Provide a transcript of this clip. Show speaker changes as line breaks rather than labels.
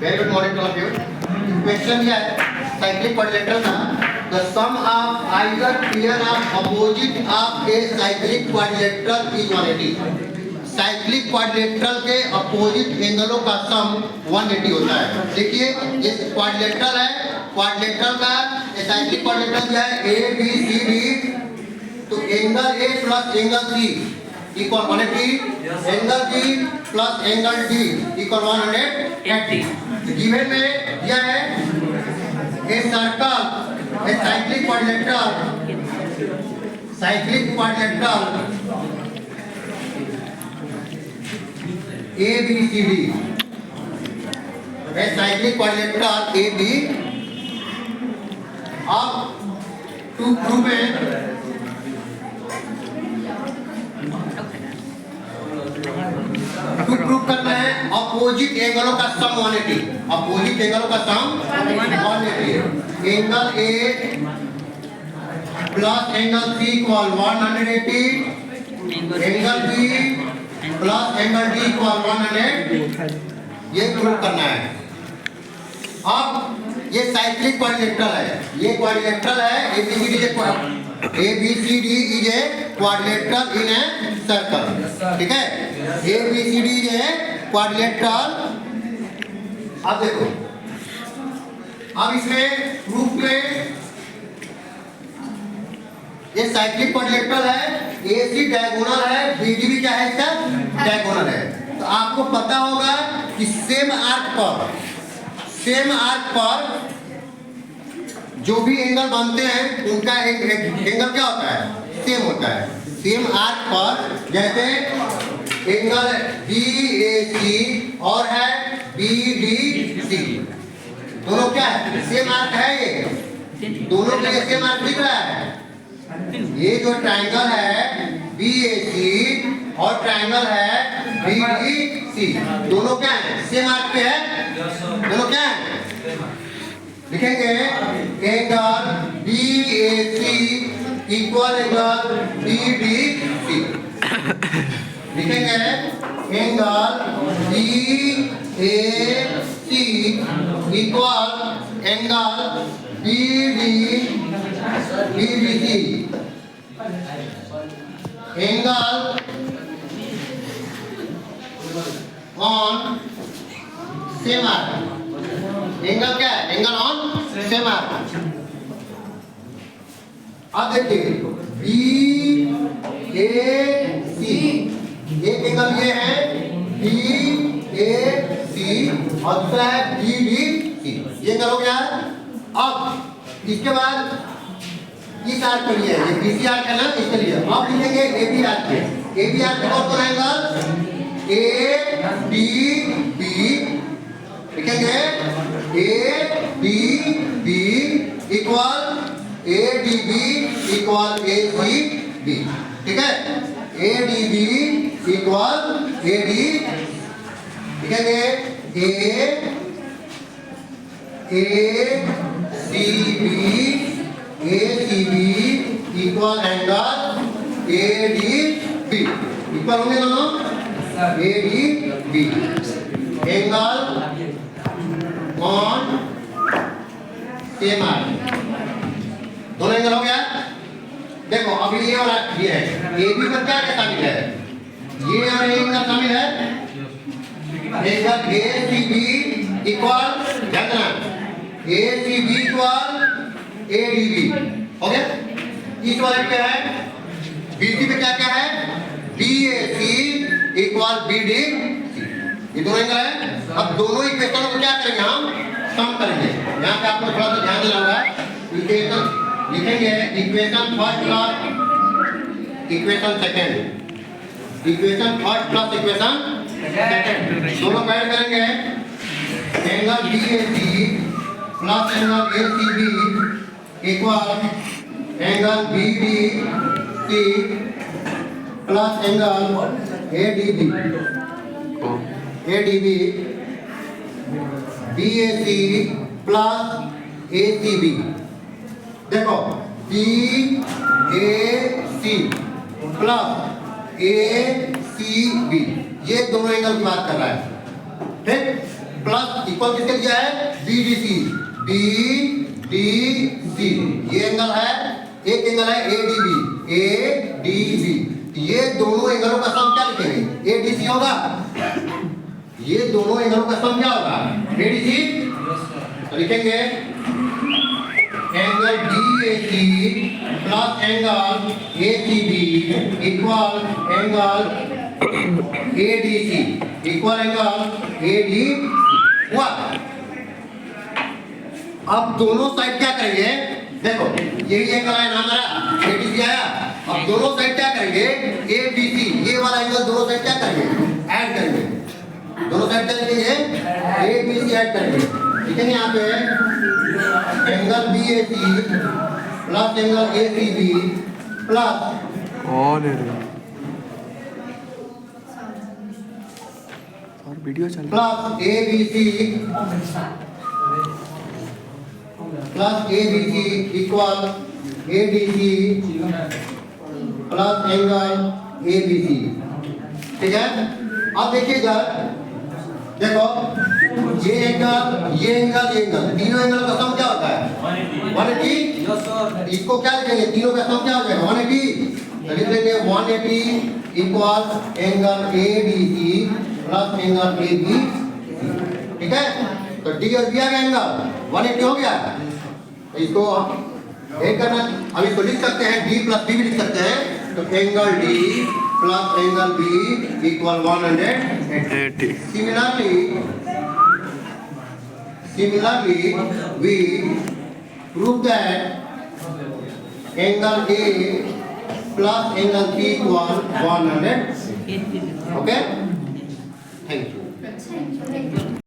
Very good morning to all of you. Question ये है cyclic quadrilateral का the sum of either pair of opposite of a cyclic quadrilateral is 180। Cyclic quadrilateral के opposite एंगलों का sum 180 होता है। देखिए ये क्वाड्रिलेटरल है, क्वाड्रिलेटरल का साइक्लिक क्वाड्रिलेटरल क्या है ए बी सी डी, तो angle A plus angle C equal 180, angle B plus angle D equal 180। Given में दिया है a circle a cyclic quadrilateral A B C D, a cyclic quadrilateral A B. अब to prove करना है opposite एंगलों का sum 180, opposite एंगलों का sum 180। Angle A plus angle C equal 180, angle B plus angle D equal 100, ये prove करना है। अब ये साइक्लिक क्वाड्रिलेटरल है, ये क्वाड्रिलेटरल है A B C D is a quadrilateral in a circle, ठीक है। A B C D is a quadrilateral. अब देखो, अब इसमें प्रूफ में ये साइक्लिक क्वाड्रिलेटरल है, ए सी डायगोनल है, बी डी भी क्या है इसका डायगोनल है। तो आपको पता होगा कि सेम आर्क पर जो भी एंगल बनते हैं उनका एक एंगल क्या होता है, सेम होता है। सेम आर्क पर जैसे एंगल बी ए सी और है बी डी सी, दोनों क्या है सेम आर्क है, ये दोनों के लिए सेम आर्क दिख रहा है। ये जो ट्रायंगल है बी ए सी और ट्रायंगल है बी डी सी, दोनों क्या है सेम आर्क पे है, दोनों क्या है। लिखेंगे angle B A C equal angle B D C, लिखेंगे angle B A C equal angle B D C, angle on same arc, angle क्या है एंगल ऑन सेम आर्क। अब देखिए बी ए सी, एक एंगल ये है बी ए सी और दूसरा है बी डी सी, ये एंगल हो गया। अब इसके बाद इस आर्क के लिए ये बी सी आर्क है ना, इसके लिए अब लिखेंगे ए बी आर्क पे। ए बी आर्क कौन कौन एंगल ए डी बी, लिखेंगे A D B equal A D B equal A C B, ठीक है। A D B equal A D, लिखेंगे A C B equal angle A D B, equal होंगे दोनों A D B, angle on same arc, दोनों angle हो गया। देखो अभी ये और ये है, ए बी पर क्या क्या शामिल है, ये और एंगल शामिल है, angle A C B equal A C B equal A D B हो गया। इस वाले पे है बी सी पे क्या क्या है B A C equal B D सी, ये दोनों एंगल है। अब दोनों इक्वेशनों को क्या करेंगे हम सम करेंगे। यहाँ पे आपको थोड़ा सा ध्यान देना होगा, इक्वेशन लिखेंगे equation first plus equation second, equation first plus equation second, दोनों को ऐड करेंगे। Angle B A C plus angle A C B equal angle B D C plus angle A D B, B A C plus A C B. देखो B A C plus A C B, ये दोनों angle की बात कर रहा है, ठीक। Plus equal किसके दिया है? BDC, BDC। ये एंगल है, एक एंगल है ADB, ADB। ये दोनों एंगलों का सम क्या लिखेंगे? ADC होगा। ये दोनों एंगलों का सम क्या होगा? ADC। तो लिखेंगे angle BAC plus angle ACB equal angle ADC equal angle ADC। हुआ। अब दोनों साइड क्या करेंगे? देखो यही एंगल है ना हमारा, ADC आया। अब दोनों साइड क्या करेंगे? ABC, ये वाला एंगल दोनों साइड क्या करेंगे? ऐड करेंगे। दोनों साइड क्या लिखेंगे? ABC ऐड करेंगे। ठीक है, यहाँ पे angle BAC plus angle ACB plus
और वीडियो चल
plus ABC plus ABC equal ADC plus angle ABC। ठीक है, अब देखिएगा, देखो ये एंगल, ये एंगल, ये एंगल, तीनों एंगल का सम क्या होता है? 180। इसको क्या लिखेंगे? तीनों का सम क्या हो जाएगा? 180। तो लिख लेंगे 180 equal angle ADC plus angle AB। ठीक है, तो D और B आ गया, एंगल 180 हो गया। तो इसको एक करना, अब इसको लिख सकते हैं D प्लस B भी लिख सकते हैं। तो angle D plus angle B equal 180। Similarly, we prove that angle A plus angle B equal 100. Okay? Thank you.